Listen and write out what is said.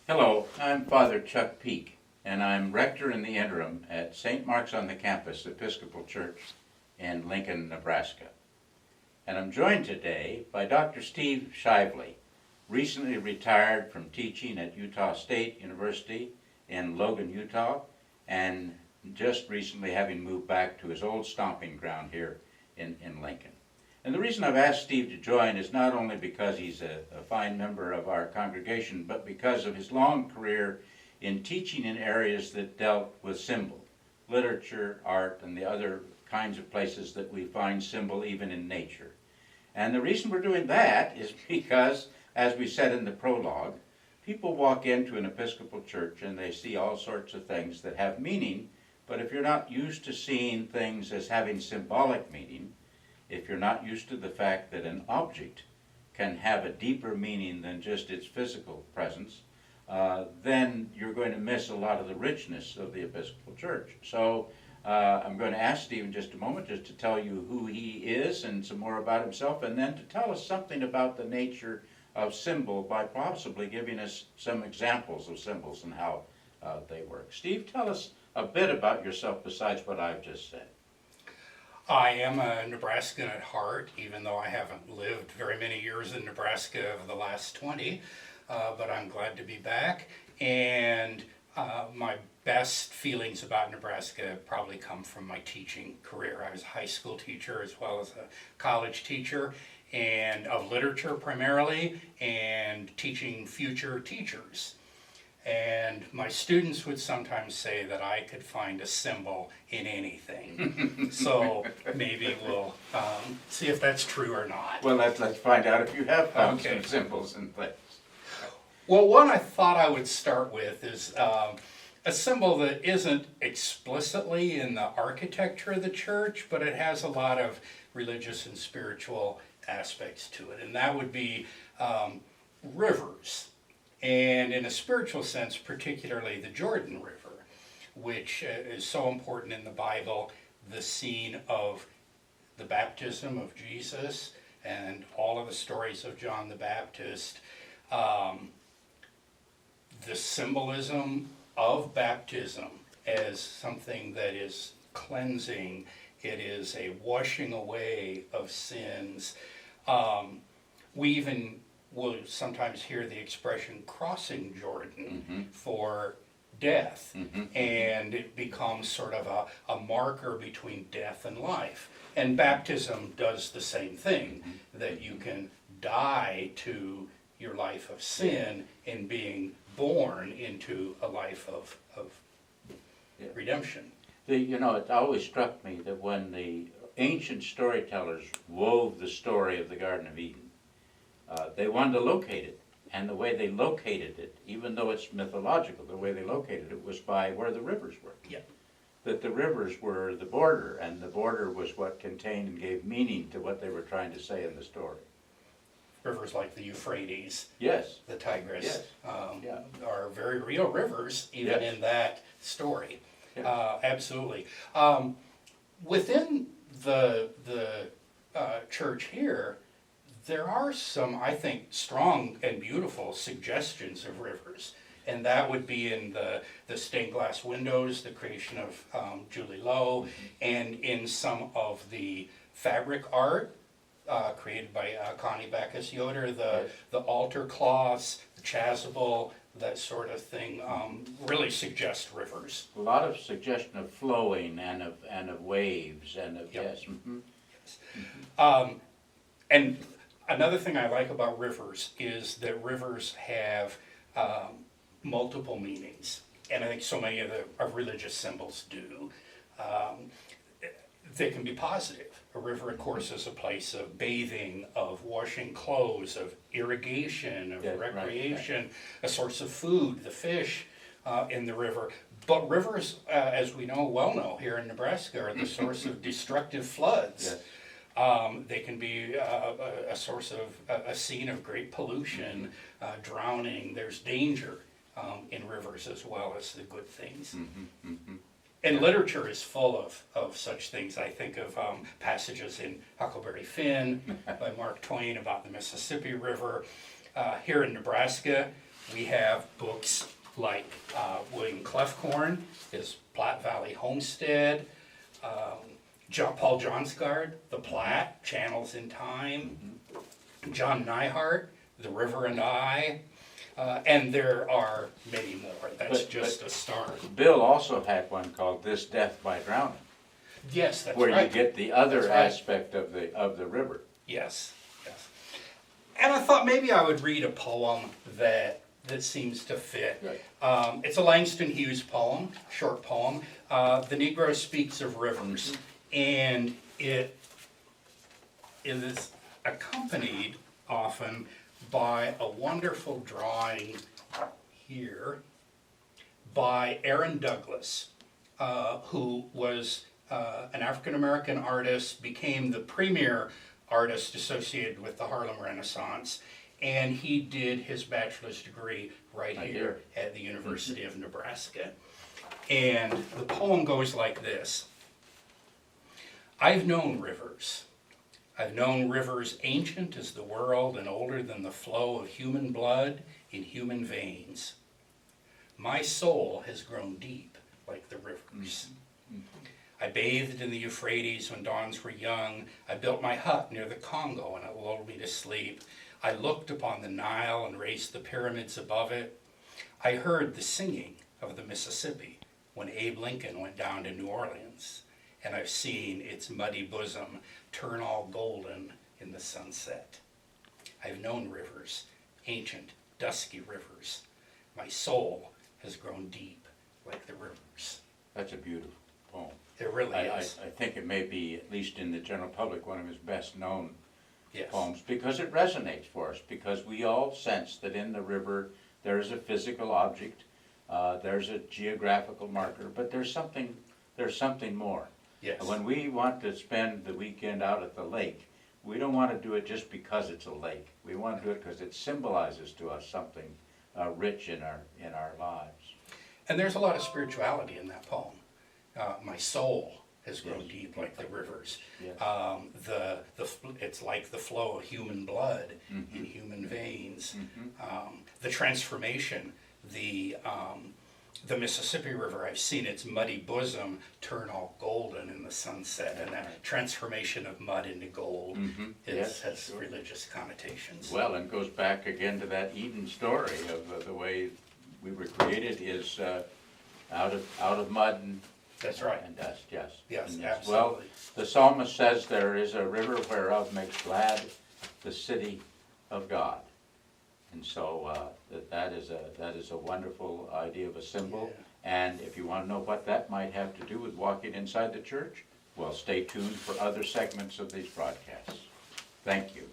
Hello, I'm Father Chuck Peake, and I'm rector in the interim at St. Mark's on the Campus Episcopal Church in Lincoln, Nebraska. And I'm joined today by Dr. Steve Shively, recently retired from teaching at Utah State University in Logan, Utah, and just recently having moved back to his old stomping ground here in Lincoln. And the reason I've asked Steve to join is not only because he's a fine member of our congregation, but because of his long career in teaching in areas that dealt with symbol, literature, art, and the other kinds of places that we find symbol even in nature. And the reason we're doing that is because, as we said in the prologue, people walk into an Episcopal church and they see all sorts of things that have meaning, but if you're not used to seeing things as having symbolic meaning, if you're not used to the fact that an object can have a deeper meaning than just its physical presence, then you're going to miss a lot of the richness of the Episcopal Church. So I'm going to ask Steve in just a moment just to tell you who he is and some more about himself, and then to tell us something about the nature of symbol by possibly giving us some examples of symbols and how they work. Steve, tell us a bit about yourself besides what I've just said. I am a Nebraskan at heart, even though I haven't lived very many years in Nebraska over the last 20, but I'm glad to be back. And my best feelings about Nebraska probably come from my teaching career. I was a high school teacher as well as a college teacher, and of literature primarily, and teaching future teachers. And my students would sometimes say that I could find a symbol in anything. So maybe we'll see if that's true or not. Well, let's find out if you have found some symbols in place. Well, one I thought I would start with is a symbol that isn't explicitly in the architecture of the church, but it has a lot of religious and spiritual aspects to it. And that would be rivers. And in a spiritual sense, particularly the Jordan River, which is so important in the Bible, the scene of the baptism of Jesus and all of the stories of John the Baptist, the symbolism of baptism as something that is cleansing, it is a washing away of sins. We even will sometimes hear the expression crossing Jordan for death, and it becomes sort of a marker between death and life. And baptism does the same thing, that you can die to your life of sin in being born into a life of redemption. It always struck me that when the ancient storytellers wove the story of the Garden of Eden, they wanted to locate it, and the way they located it, even though it's mythological, the way they located it was by where the rivers were. Yeah. That the rivers were the border, and the border was what contained and gave meaning to what they were trying to say in the story. Rivers like the Euphrates, Yes. the Tigris, Yes. are very real rivers, even in that story. Yes. Absolutely. Within the church here, there are some, I think, strong and beautiful suggestions of rivers. And that would be in the stained glass windows, the creation of Julie Lowe, and in some of the fabric art created by Connie Bacchus-Yoder, the altar cloths, the chasuble, that sort of thing, really suggest rivers. A lot of suggestion of flowing and of waves and of, yes. Yes. And another thing I like about rivers is that rivers have multiple meanings, and I think so many of religious symbols do. They can be positive. A river, of course, is a place of bathing, of washing clothes, of irrigation, of recreation, right. A source of food, the fish in the river. But rivers, as we well know here in Nebraska, are the source of destructive floods. Yes. They can be a source of a scene of great pollution, drowning. There's danger in rivers as well as the good things. And literature is full of such things. I think of passages in Huckleberry Finn by Mark Twain about the Mississippi River. Here in Nebraska, We have books like William Clefcorn, his Platte Valley Homestead, Paul Johnsgaard, The Platte, Channels in Time, John Neihart, The River and I, and there are many more. That's just a start. Bill also had one called This Death by Drowning, Yes, that's where right. you get the other That's right. aspect of the river. Yes, yes. And I thought maybe I would read a poem that seems to fit. Right. It's a Langston Hughes poem, short poem. The Negro Speaks of Rivers, and it is accompanied often by a wonderful drawing here by Aaron Douglas, who was an African-American artist, became the premier artist associated with the Harlem Renaissance, and he did his bachelor's degree right here at the University of Nebraska. And the poem goes like this. I've known rivers. I've known rivers ancient as the world and older than the flow of human blood in human veins. My soul has grown deep like the rivers. I bathed in the Euphrates when dawns were young. I built my hut near the Congo and it lulled me to sleep. I looked upon the Nile and raced the pyramids above it. I heard the singing of the Mississippi when Abe Lincoln went down to New Orleans. And I've seen its muddy bosom turn all golden in the sunset. I've known rivers, ancient, dusky rivers. My soul has grown deep like the rivers. That's a beautiful poem. It really is. I think it may be, at least in the general public, one of his best known Yes. poems, because it resonates for us, because we all sense that in the river there is a physical object, there's a geographical marker, but there's something more. Yes. When we want to spend the weekend out at the lake, we don't want to do it just because it's a lake. We want to do it because it symbolizes to us something rich in our lives. And there's a lot of spirituality in that poem. My soul has grown Yes. deep like the rivers. Yes. It's like the flow of human blood in human veins. The transformation, the Mississippi River, I've seen its muddy bosom turn all golden in the sunset, and that transformation of mud into gold Yes, has sure. religious connotations. Well, and goes back again to that Eden story of the way we were created is out of mud and That's right. and dust. Yes. Yes, And absolutely. Well, the psalmist says there is a river whereof makes glad the city of God, and so that is a wonderful idea of a symbol. Yeah. And if you want to know what that might have to do with walking inside the church, well, stay tuned for other segments of these broadcasts. Thank you.